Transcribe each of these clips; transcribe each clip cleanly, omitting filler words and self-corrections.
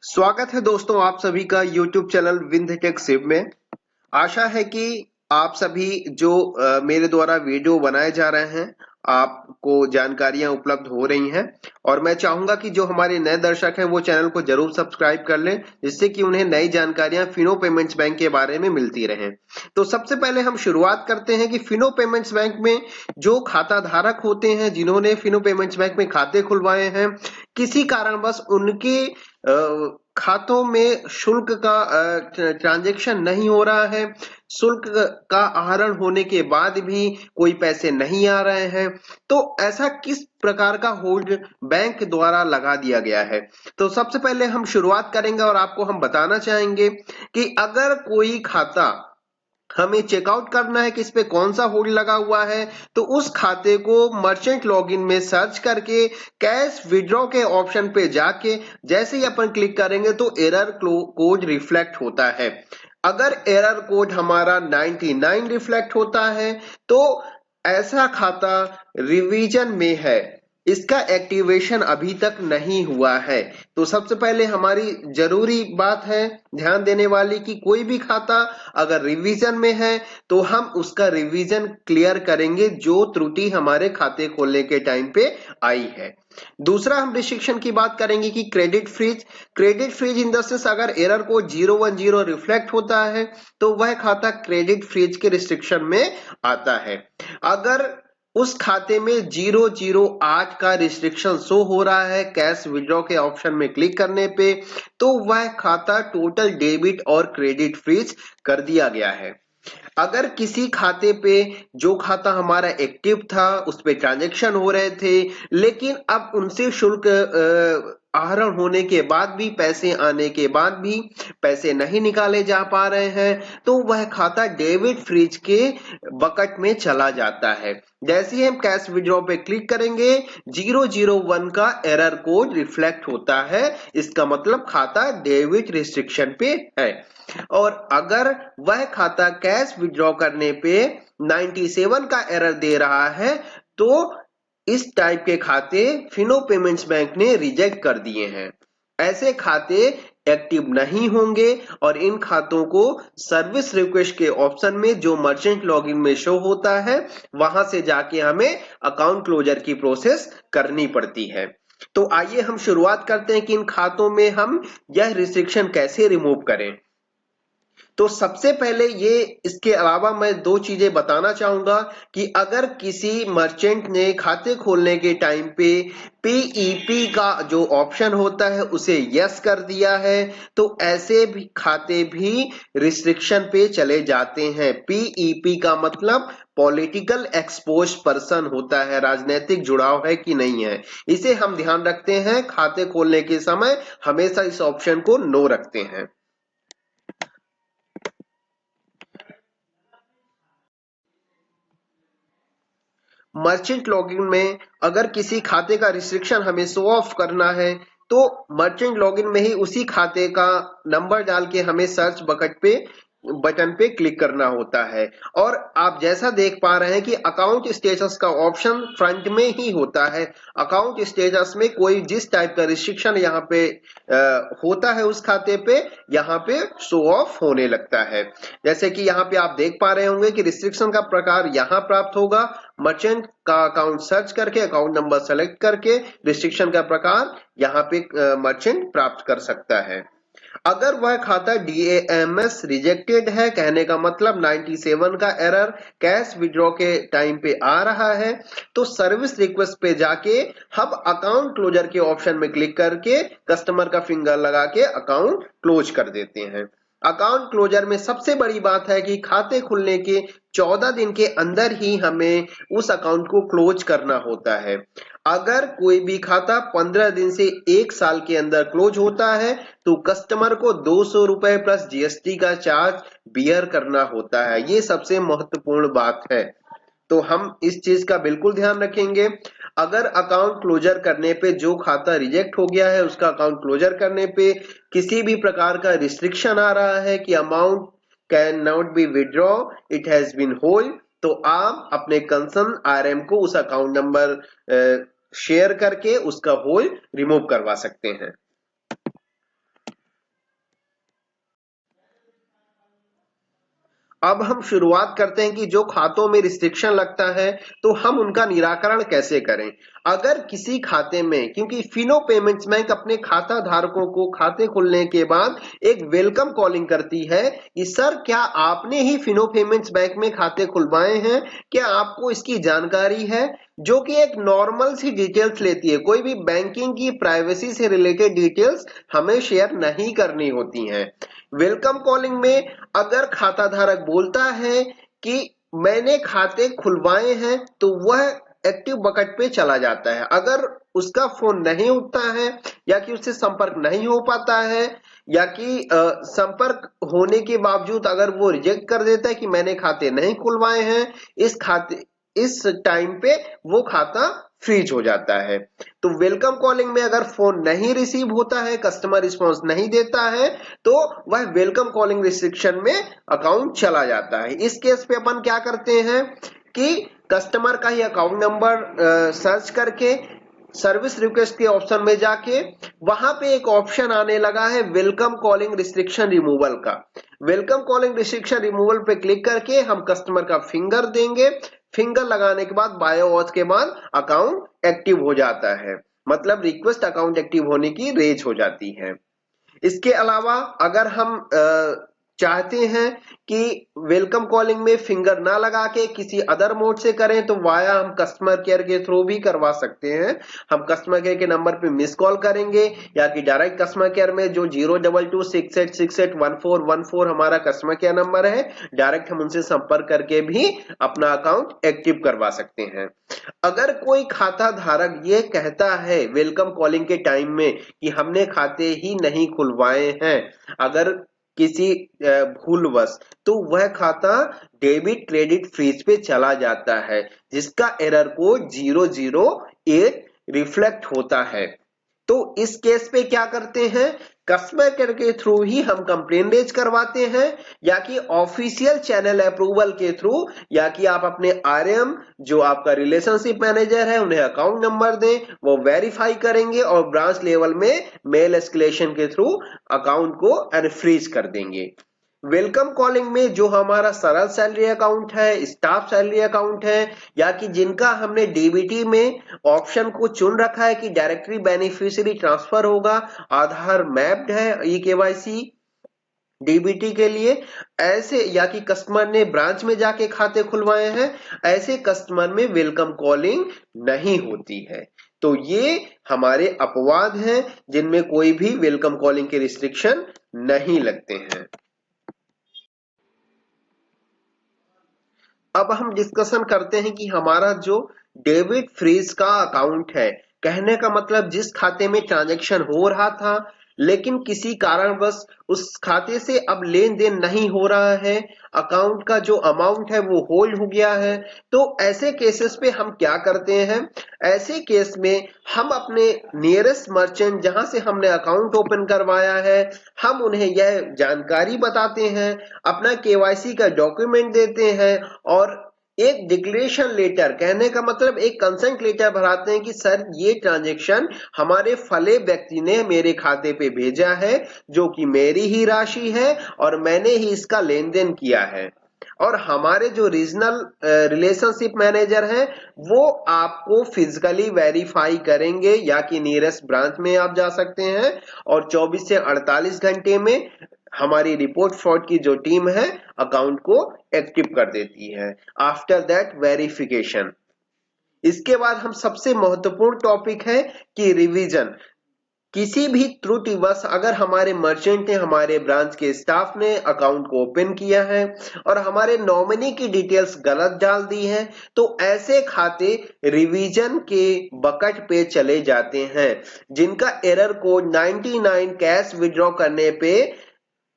स्वागत है दोस्तों आप सभी का YouTube चैनल विंध्यटेक शिव में। आशा है कि आप सभी जो मेरे द्वारा वीडियो बनाए जा रहे हैं आपको जानकारियां उपलब्ध हो रही हैं और मैं चाहूंगा कि जो हमारे नए दर्शक हैं वो चैनल को जरूर सब्सक्राइब कर लें जिससे कि उन्हें नई जानकारियां फिनो पेमेंट्स बैंक के बारे में मिलती रहें। तो सबसे पहले हम शुरुआत करते हैं कि फिनो पेमेंट्स बैंक में जो खाता धारक होते हैं जिन्होंने फिनो पेमेंट्स बैंक में खाते खुलवाए हैं, किसी कारणवश उनके खातों में शुल्क का ट्रांजैक्शन नहीं हो रहा है, शुल्क का आहरण होने के बाद भी कोई पैसे नहीं आ रहे हैं, तो ऐसा किस प्रकार का होल्ड बैंक द्वारा लगा दिया गया है। तो सबसे पहले हम शुरुआत करेंगे और आपको हम बताना चाहेंगे कि अगर कोई खाता हमें चेकआउट करना है कि इस पे कौन सा होल्ड लगा हुआ है, तो उस खाते को मर्चेंट लॉगिन में सर्च करके कैश विड्रॉ के ऑप्शन पे जाके जैसे ही अपन क्लिक करेंगे तो एरर कोड रिफ्लेक्ट होता है। अगर एरर कोड हमारा 99 रिफ्लेक्ट होता है तो ऐसा खाता रिवीजन में है, इसका एक्टिवेशन अभी तक नहीं हुआ है। तो सबसे पहले हमारी जरूरी बात है ध्यान देने वाली कि कोई भी खाता अगर रिवीजन में है तो हम उसका रिवीजन क्लियर करेंगे जो त्रुटि हमारे खाते खोलने के टाइम पे आई है। दूसरा हम रिस्ट्रिक्शन की बात करेंगे कि credit freeze in the sense अगर एरर कोड 010 रिफ्लेक्ट होता है तो वह खाता क्रेडिट फ्रीज के रिस्ट्रिक्शन में आता है। अगर उस खाते में 008 का रिस्ट्रिक्शन शो हो रहा है कैश विड्रॉ के ऑप्शन में क्लिक करने पे, तो वह खाता टोटल डेबिट और क्रेडिट फ्रीज कर दिया गया है। अगर किसी खाते पे जो खाता हमारा एक्टिव था उस पे ट्रांजैक्शन हो रहे थे लेकिन अब उनसे शुल्क आहरण होने के बाद भी पैसे आने के बाद भी पैसे नहीं निकाले जा पा रहे हैं तो वह खाता डेबिट फ्रीज के बकेट में चला जाता है। जैसे ही हम कैश विड्रॉ पे क्लिक करेंगे 001 का एरर कोड रिफ्लेक्ट होता है, इसका मतलब खाता डेबिट रिस्ट्रिक्शन पे है। और अगर वह खाता कैश विड्रॉ करने पे 97 का एरर दे रहा है तो इस टाइप के खाते फिनो पेमेंट्स बैंक ने रिजेक्ट कर दिए हैं। ऐसे खाते एक्टिव नहीं होंगे और इन खातों को सर्विस रिक्वेस्ट के ऑप्शन में जो मर्चेंट लॉगिन में शो होता है वहां से जाके हमें अकाउंट क्लोजर की प्रोसेस करनी पड़ती है। तो आइए हम शुरुआत करते हैं कि इन खातों में हम यह रिस्ट्रिक्शन कैसे रिमूव करें। तो सबसे पहले ये इसके अलावा मैं दो चीजें बताना चाहूंगा कि अगर किसी मर्चेंट ने खाते खोलने के टाइम पे पीईपी का जो ऑप्शन होता है उसे यस कर दिया है तो ऐसे भी खाते भी रिस्ट्रिक्शन पे चले जाते हैं। पीईपी का मतलब पॉलिटिकल एक्सपोज पर्सन होता है, राजनीतिक जुड़ाव है कि नहीं है, इसे हम ध्यान रखते हैं। खाते खोलने के समय हमेशा इस ऑप्शन को नो रखते हैं। मर्चेंट लॉगिन में अगर किसी खाते का रिस्ट्रिक्शन हमें शो ऑफ करना है तो मर्चेंट लॉगिन में ही उसी खाते का नंबर डाल के हमें सर्च बटन पे क्लिक करना होता है। और आप जैसा देख पा रहे हैं कि अकाउंट स्टेटस का ऑप्शन फ्रंट में ही होता है। अकाउंट स्टेटस में कोई जिस टाइप का रिस्ट्रिक्शन यहाँ पे होता है उस खाते पे यहाँ पे शो ऑफ होने लगता है। जैसे कि यहाँ पे आप देख पा रहे होंगे कि रिस्ट्रिक्शन का प्रकार यहाँ प्राप्त होगा, मर्चेंट का अकाउंट सर्च करके अकाउंट नंबर सेलेक्ट करके रिस्ट्रिक्शन का प्रकार यहाँ पे मर्चेंट प्राप्त कर सकता है। अगर वह खाता डीएमएस रिजेक्टेड है, कहने का मतलब 97 का एरर कैश विड्रॉ के टाइम पे आ रहा है, तो सर्विस रिक्वेस्ट पे जाके हम अकाउंट क्लोजर के ऑप्शन में क्लिक करके कस्टमर का फिंगर लगा के अकाउंट क्लोज कर देते हैं। अकाउंट क्लोजर में सबसे बड़ी बात है कि खाते खुलने के 14 दिन के अंदर ही हमें उस अकाउंट को क्लोज करना होता है। अगर कोई भी खाता 15 दिन से 1 साल के अंदर क्लोज होता है तो कस्टमर को 200 रुपए प्लस जीएसटी का चार्ज बियर करना होता है। ये सबसे महत्वपूर्ण बात है, तो हम इस चीज का बिल्कुल ध्यान रखेंगे। अगर अकाउंट क्लोजर करने पे जो खाता रिजेक्ट हो गया है उसका अकाउंट क्लोजर करने पे किसी भी प्रकार का रिस्ट्रिक्शन आ रहा है कि amount can not be withdraw, it has been hold, तो आप अपने कंसर्न आरएम को उस अकाउंट नंबर शेयर करके उसका होल्ड रिमूव करवा सकते हैं। अब हम शुरुआत करते हैं कि जो खातों में रिस्ट्रिक्शन लगता है तो हम उनका निराकरण कैसे करें। अगर किसी खाते में, क्योंकि फिनो पेमेंट्स बैंक अपने खाता धारकों को खाते खुलने के बाद एक वेलकम कॉलिंग करती है कि सर क्या आपने ही फिनो पेमेंट्स बैंक में खाते खुलवाए हैं, क्या आपको इसकी जानकारी है, जो कि एक नॉर्मल सी डिटेल्स लेती है। कोई भी बैंकिंग की प्राइवेसी से रिलेटेड डिटेल्स हमें शेयर नहीं करनी होती हैं। वेलकम कॉलिंग में अगर खाता धारक बोलता है कि मैंने खाते खुलवाए हैं तो वह एक्टिव बकेट पे चला जाता है। अगर उसका फोन नहीं उठता है या कि उससे संपर्क नहीं हो पाता है या कि संपर्क होने के बावजूद अगर वो रिजेक्ट कर देता है कि मैंने खाते नहीं खुलवाए हैं, इस टाइम पे वो खाता फ्रीज हो जाता है। तो वेलकम कॉलिंग में अगर फोन नहीं रिसीव होता है, कस्टमर रिस्पॉन्स नहीं देता है, तो वह वेलकम कॉलिंग रिस्ट्रिक्शन में अकाउंट चला जाता है। इस केस पे अपन क्या करते हैं कि कस्टमर का ही अकाउंट नंबर सर्च करके सर्विस रिक्वेस्ट के ऑप्शन में जाके वहां पे एक ऑप्शन आने लगा है वेलकम कॉलिंग रिस्ट्रिक्शन रिमूवल का। वेलकम कॉलिंग रिस्ट्रिक्शन रिमूवल पे क्लिक करके हम कस्टमर का फिंगर देंगे। फिंगर लगाने के बाद बायो ऑथ के बाद अकाउंट एक्टिव हो जाता है, मतलब रिक्वेस्ट अकाउंट एक्टिव होने की रेज हो जाती है। इसके अलावा अगर हम चाहते हैं कि वेलकम कॉलिंग में फिंगर ना लगा के किसी अदर मोड से करें तो वाया हम कस्टमर केयर के थ्रू भी करवा सकते हैं। हम कस्टमर केयर के नंबर पे मिस कॉल करेंगे या कि डायरेक्ट कस्टमर केयर में जो 02268681414 हमारा कस्टमर केयर नंबर है, डायरेक्ट हम उनसे संपर्क करके भी अपना अकाउंट एक्टिव करवा सकते हैं। अगर कोई खाता धारक ये कहता है वेलकम कॉलिंग के टाइम में कि हमने खाते ही नहीं खुलवाए हैं, अगर किसी भूलवश, तो वह खाता डेबिट क्रेडिट फ्रीज पे चला जाता है जिसका एरर कोड 008 रिफ्लेक्ट होता है। तो इस केस पे क्या करते हैं, कस्टमर केयर के थ्रू ही हम कंप्लेन रेज करवाते हैं या कि ऑफिशियल चैनल अप्रूवल के थ्रू, या कि आप अपने आरएम जो आपका रिलेशनशिप मैनेजर है उन्हें अकाउंट नंबर दें, वो वेरीफाई करेंगे और ब्रांच लेवल में मेल एस्केलेशन के थ्रू अकाउंट को अनफ्रीज कर देंगे। वेलकम कॉलिंग में जो हमारा सरल सैलरी अकाउंट है, स्टाफ सैलरी अकाउंट है, या कि जिनका हमने डीबीटी में ऑप्शन को चुन रखा है कि डायरेक्टरी बेनिफिशियरी ट्रांसफर होगा, आधार मैप्ड है ई-केवाईसी डीबीटी के लिए, ऐसे या कि कस्टमर ने ब्रांच में जाके खाते खुलवाए हैं, ऐसे कस्टमर में वेलकम कॉलिंग नहीं होती है। तो ये हमारे अपवाद हैं जिनमें कोई भी वेलकम कॉलिंग के रिस्ट्रिक्शन नहीं लगते हैं। अब हम डिस्कशन करते हैं कि हमारा जो डेबिट फ्रीज का अकाउंट है, कहने का मतलब जिस खाते में ट्रांजैक्शन हो रहा था लेकिन किसी कारणवश उस खाते से अब लेन देन नहीं हो रहा है, अकाउंट का जो अमाउंट है वो होल्ड हो गया है, तो ऐसे केसेस पे हम क्या करते हैं, ऐसे केस में हम अपने नियरेस्ट मर्चेंट जहां से हमने अकाउंट ओपन करवाया है, हम उन्हें यह जानकारी बताते हैं, अपना केवाईसी का डॉक्यूमेंट देते हैं और एक डिक्लेरेशन लेटर, कहने का मतलब एक कंसेंट लेटर भराते हैं कि सर ये ट्रांजैक्शन हमारे फले व्यक्ति ने मेरे खाते पे भेजा है जो कि मेरी ही राशि है और मैंने ही इसका लेन देन किया है। और हमारे जो रीजनल रिलेशनशिप मैनेजर हैं वो आपको फिजिकली वेरीफाई करेंगे, या कि नियरेस्ट ब्रांच में आप जा सकते हैं और 24 से 48 घंटे में हमारी रिपोर्ट फ्रॉड की जो टीम है अकाउंट को एक्टिव कर देती है। After that verification. इसके बाद हम सबसे महत्वपूर्ण टॉपिक है कि रिवीजन। किसी भी त्रुटिवश अगर हमारे मर्चेंट ने, हमारे ब्रांच के स्टाफ ने अकाउंट को ओपन किया है और हमारे नॉमिनी की डिटेल्स गलत डाल दी है, तो ऐसे खाते रिवीजन के बकेट पे चले जाते हैं जिनका एरर कोड 99 कैश विड्रॉ करने पे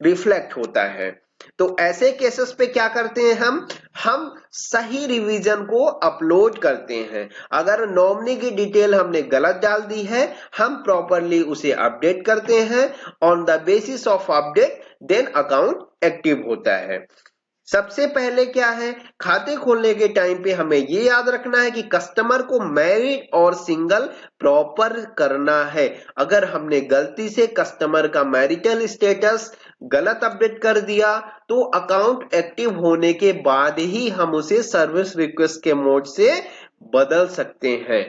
रिफ्लेक्ट होता है। तो ऐसे केसेस पे क्या करते हैं, हम सही रिवीजन को अपलोड करते हैं। अगर नॉमिनी की डिटेल हमने गलत डाल दी है, हम प्रॉपरली उसे अपडेट करते हैं। On the basis of update then account active होता है। सबसे पहले क्या है, खाते खोलने के टाइम पे हमें ये याद रखना है कि कस्टमर को मैरिड और सिंगल प्रॉपर करना है। अगर हमने गलती से कस्टमर का मैरिटल स्टेटस गलत अपडेट कर दिया तो अकाउंट एक्टिव होने के बाद ही हम उसे सर्विस रिक्वेस्ट के मोड से बदल सकते हैं।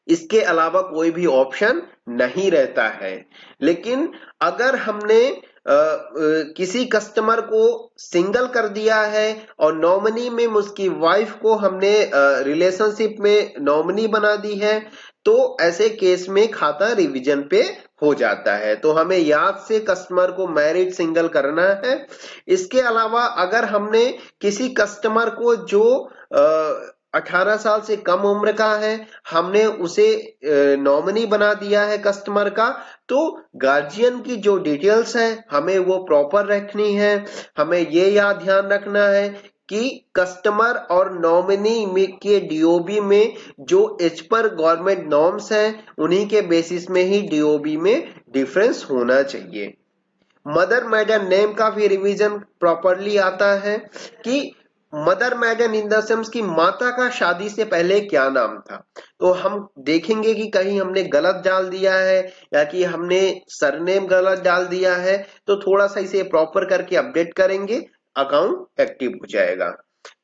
इसके अलावा कोई भी ऑप्शन नहीं रहता है। लेकिन अगर हमने किसी कस्टमर को सिंगल कर दिया है और नॉमिनी में उसकी वाइफ को हमने रिलेशनशिप में नॉमिनी बना दी है, तो ऐसे केस में खाता रिवीजन पे हो जाता है। तो हमें याद से कस्टमर को मैरिड सिंगल करना है। इसके अलावा अगर हमने किसी कस्टमर को जो 18 साल से कम उम्र का है, हमने उसे नॉमिनी बना दिया है कस्टमर का, तो गार्जियन की जो डिटेल्स है हमें वो प्रॉपर रखनी है। हमें ये याद ध्यान रखना है कि कस्टमर और नॉमिनी के डीओबी में जो एज पर गवर्नमेंट नॉर्म्स हैं उन्हीं के बेसिस में ही डीओबी में डिफरेंस होना चाहिए। मदर मैडर नेम का भी रिवीजन प्रॉपरली आता है कि मदर मैडर इन द सेंस की माता का शादी से पहले क्या नाम था। तो हम देखेंगे कि कहीं हमने गलत डाल दिया है या कि हमने सरनेम गलत डाल दिया है, तो थोड़ा सा इसे प्रॉपर करके अपडेट करेंगे, अकाउंट एक्टिव हो जाएगा।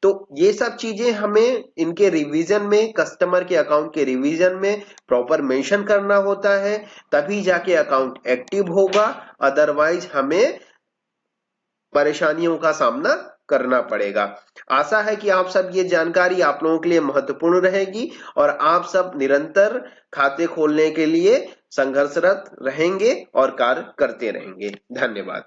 तो ये सब चीजें हमें इनके रिवीजन में, कस्टमर के अकाउंट के रिवीजन में प्रॉपर मेंशन करना होता है, तभी जाके अकाउंट एक्टिव होगा। अदरवाइज हमें परेशानियों का सामना करना पड़ेगा। आशा है कि आप सब ये जानकारी आप लोगों के लिए महत्वपूर्ण रहेगी और आप सब निरंतर खाते खोलने के लिए संघर्षरत रहेंगे और कार्य करते रहेंगे। धन्यवाद।